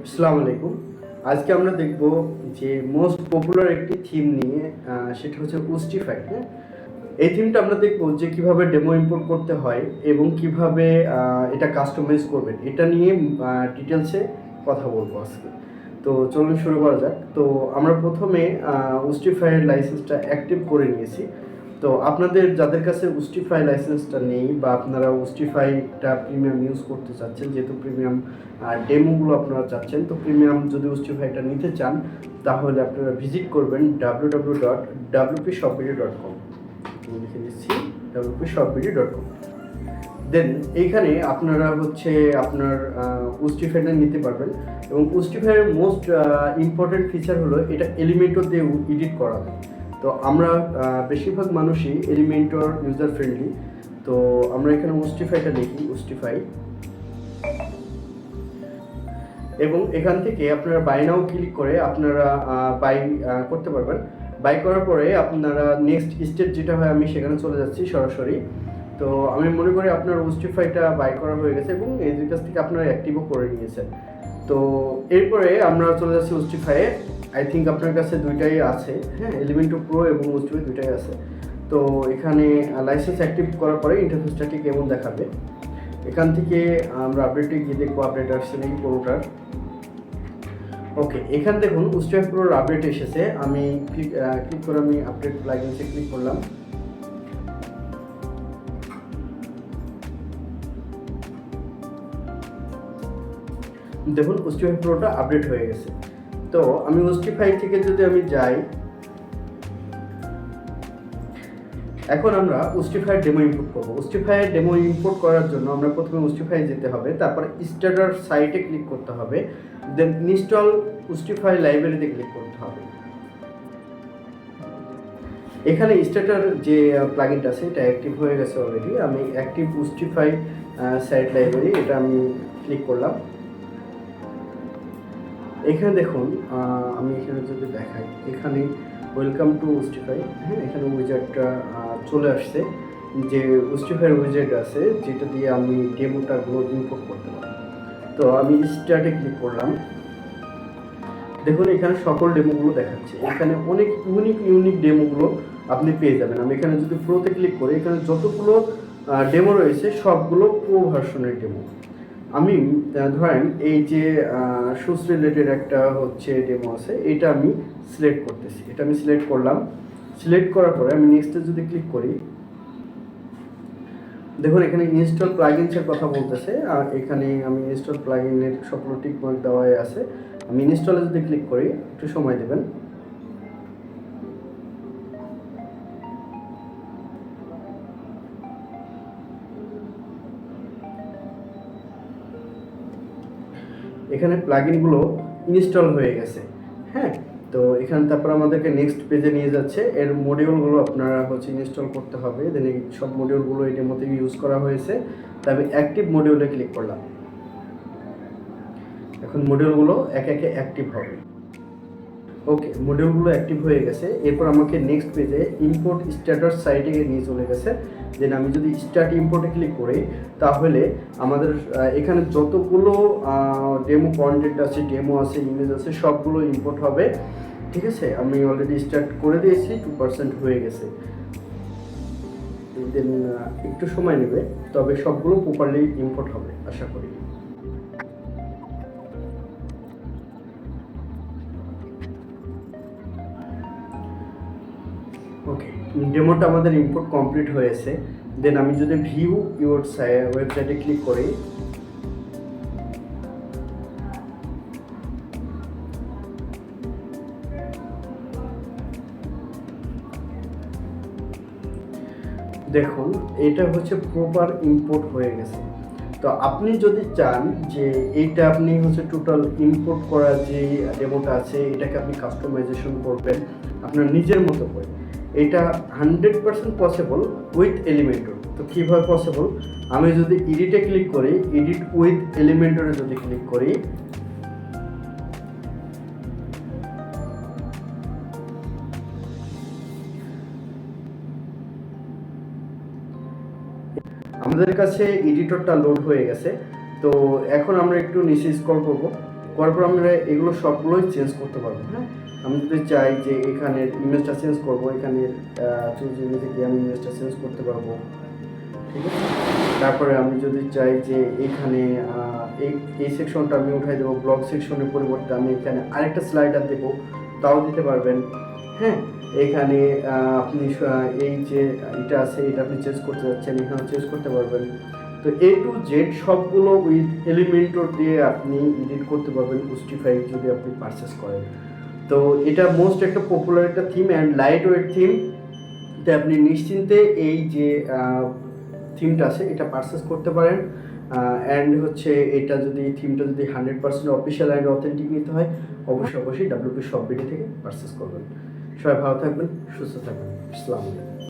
আসসালামু আলাইকুম। আজকে আমরা দেখব যে মোস্ট পপুলার একটি থিম নিয়ে, সেটা হচ্ছে উস্টিফাই। হ্যাঁ, এই থিমটা আমরা দেখব যে কিভাবে ডেমো ইম্পোর্ট করতে হয় এবং কিভাবে এটা কাস্টমাইজ করবেন, এটা নিয়ে ডিটেলসে কথা বলবো আজকে। তো চলুন শুরু করা যাক। তো আমরা প্রথমে উস্টিফাইয়ের লাইসেন্সটা অ্যাক্টিভ করে নিয়েছি। তো আপনাদের যাদের কাছে উস্টিফাই লাইসেন্সটা নেই বা আপনারা উস্টিফাইটা প্রিমিয়াম ইউজ করতে চাচ্ছেন, যেহেতু প্রিমিয়াম ডেমোগুলো আপনারা চাচ্ছেন, তো প্রিমিয়াম যদি উস্টিফাইটা নিতে চান তাহলে আপনারা ভিজিট করবেন www.wpshopbd.com। লিখে দিচ্ছি wpshopbd.com। দেন এইখানে আপনারা আপনার উস্টিফাইটা নিতে পারবেন এবং উস্টিফাইয়ের মোস্ট ইম্পর্টেন্ট ফিচার হলো এটা এলিমেন্টর দিয়ে এডিট করা যায়। তো আমরা বেশিরভাগ মানুষই এলিমেন্টর ইউজার ফ্রেন্ডলি। তো আমরা এখানে উস্টিফাইটা লিখি উস্টিফাই, এবং এখান থেকে আপনারা বাই নাও ক্লিক করে আপনারা বাই করতে পারবেন। বাই করার পরে আপনারা নেক্সট স্টেপ যেটা হয় আমি সেখানে চলে যাচ্ছি সরাসরি। তো আমি মনে করি আপনার উস্টিফাইটা বাই করা হয়ে গেছে এবং এদের কাছ থেকে আপনারা অ্যাক্টিভও করে নিয়েছেন। তো এরপরে আমরা চলে যাচ্ছি উস্টিফাইয়ে। আই থিঙ্ক আপনার কাছে দুইটাই আছে, হ্যাঁ, এলিমেন্টো প্রো এবং উস্টিফাই দুইটাই আছে। তো এখানে লাইসেন্স অ্যাক্টিভ করার পরে ইন্টারফেসটা ঠিক এমন দেখাবে। এখান থেকে আমরা আপডেটে গিয়ে দেখবো আপডেট আসছে নাকি পুরোটার। ওকে, এখানে দেখুন উস্টিফাই প্রোর আপডেট এসেছে। আমি ক্লিক করে আমি আপডেট প্লাগইনসে ক্লিক করলাম। দেখুন উস্টিফাই প্রোটা আপডেট হয়ে গেছে। তো আমি উস্টিফাই থেকে যদি আমি যাই, এখন আমরা উস্টিফাইয়ের ডেমো ইম্পোর্ট করব। উস্টিফাইয়ের ডেমো ইম্পোর্ট করার জন্য আমরা প্রথমে উস্টিফাই যেতে হবে, তারপর স্টার্টার সাইটে ক্লিক করতে হবে, দেন ইনস্টল উস্টিফাই লাইব্রেরিতে ক্লিক করতে হবে। এখানে স্টার্টার যে প্লাগইনটা আছে এটা অ্যাক্টিভ হয়ে গেছে অলরেডি। আমি অ্যাক্টিভ উস্টিফাই সাইট লাইব্রেরি এটা আমি ক্লিক করলাম। এখানে দেখুন আমি এখানে যদি দেখাই, এখানে ওয়েলকাম টু উস্টিফাই, হ্যাঁ, এখানে উইজেটটা চলে আসছে, যে উস্টিফাইয়ের উইজেট আছে যেটা দিয়ে আমি ডেমোটাগুলো ইম্পোর্ট করতে পারি। তো আমি স্টার্টে ক্লিক করলাম। দেখুন এখানে সকল ডেমোগুলো দেখাচ্ছে। এখানে অনেক ইউনিক ডেমোগুলো আপনি পেয়ে যাবেন। আমি এখানে যদি প্রোতে ক্লিক করি, এখানে যতগুলো ডেমো রয়েছে সবগুলো প্রো ভার্সনের ডেমো। আমি ধরেন এই যে শুজ রিলেটেড একটা ডেমো আছে, এটা আমি সিলেক্ট করতেছি। এটা আমি সিলেক্ট করলাম। সিলেক্ট করার পরে আমি নেক্সটে যদি ক্লিক করি, দেখুন এখানে ইনস্টল প্লাগইনসের কথা বলতেছে, আর এখানে আমি ইনস্টল প্লাগইনের সবগুলো টিকমার্ক দেওয়াই আছে। আমি ইনস্টলে যদি ক্লিক করি, একটু সময় দেবেন। এখানে প্লাগইনগুলো ইনস্টল হয়ে গেছে, হ্যাঁ। তো এখানে তারপর আমাদেরকে নেক্সট পেজে নিয়ে যাচ্ছে। এর মডিউলগুলো আপনারা ইনস্টল করতে হবে। দেন এই সব মডিউলগুলো এটার মধ্যে ইউজ করা হয়েছে। তাই আমি অ্যাক্টিভ মডিউলে ক্লিক করলাম। এখন মডিউলগুলো একে একে অ্যাক্টিভ হবে। ওকে, মডিউলগুলো অ্যাক্টিভ হয়ে গেছে। এরপর আমাকে নেক্সট পেজে ইম্পোর্ট স্ট্যাটাস সাইটে নিয়ে চলে গেছে। দেন আমি যদি স্টার্ট ইম্পোর্টে ক্লিক করি, তাহলে আমাদের এখানে যতগুলো ডেমো কন্টেন্ট আছে, ডেমো আছে, ইমেজ আছে, সবগুলো ইম্পোর্ট হবে। ঠিক আছে, আমি অলরেডি স্টার্ট করে দিয়েছি, 2% হয়ে গেছে। দেন একটু সময় নেবে, তবে সবগুলো প্রপারলি ইম্পোর্ট হবে আশা করি। ওকে, ডেমোটা আমাদের ইম্পোর্ট কমপ্লিট হয়েছে। দেন আমি যদি ভিউ ইউর ওয়েবসাইটে ক্লিক করি, দেখুন এটা প্রপার ইম্পোর্ট হয়ে গেছে। তো আপনি যদি চান যে এইটা আপনি টোটাল ইম্পোর্ট করা যে ডেমোটা আছে এটাকে আপনি কাস্টমাইজেশন করবেন আপনার নিজের মতো করে, এটা 100% পসিবল উইথ এলিমেন্টর। তো কীভাবে পসিবল, আমি যদি এডিটে ক্লিক করি, এডিট উইথ এলিমেন্টরে যদি ক্লিক করি, আমাদের কাছে এডিটরটা লোড হয়ে গেছে। তো এখন আমরা একটু নিচে স্ক্রল করব। করার পর আমরা এগুলো সবগুলোই চেঞ্জ করতে পারবো। হ্যাঁ, আমি যদি চাই যে এখানের ইমেজটা চেঞ্জ করবো, এখানের চুজ ইমেজে গিয়ে আমি ইমেজটা চেঞ্জ করতে পারবো, ঠিক আছে। তারপরে আমি যদি চাই যে এখানে এই সেকশনটা আমি উঠাই দেবো, ব্লগ সেকশনের পরিবর্তে আমি এখানে আরেকটা স্লাইডার দেবো, তাও দিতে পারবেন। হ্যাঁ, এখানে আপনি এই যে এটা আছে এটা আপনি চেঞ্জ করতে যাচ্ছেন, এখানে চেঞ্জ করতে পারবেন। তো A to Z সবগুলো উইথ এলিমেন্টর দিয়ে আপনি এডিট করতে পারবেন বুস্টিফাই যদি আপনি পারচেস করেন। তো এটা মোস্ট একটা পপুলার একটা theme and light weight theme. তো আপনি নিশ্চিন্তে এই যে থিমটা আছে এটা পারচেস করতে পারেন। অ্যান্ড হচ্ছে এটা যদি থিমটা যদি 100% অফিসিয়াল অ্যান্ড অথেন্টিক নিতে হয়, অবশ্যই WP শপ বিডি থেকে পারচেস করবেন। সবাই ভালো থাকবেন, সুস্থ থাকবেন। আসসালামু আলাইকুম।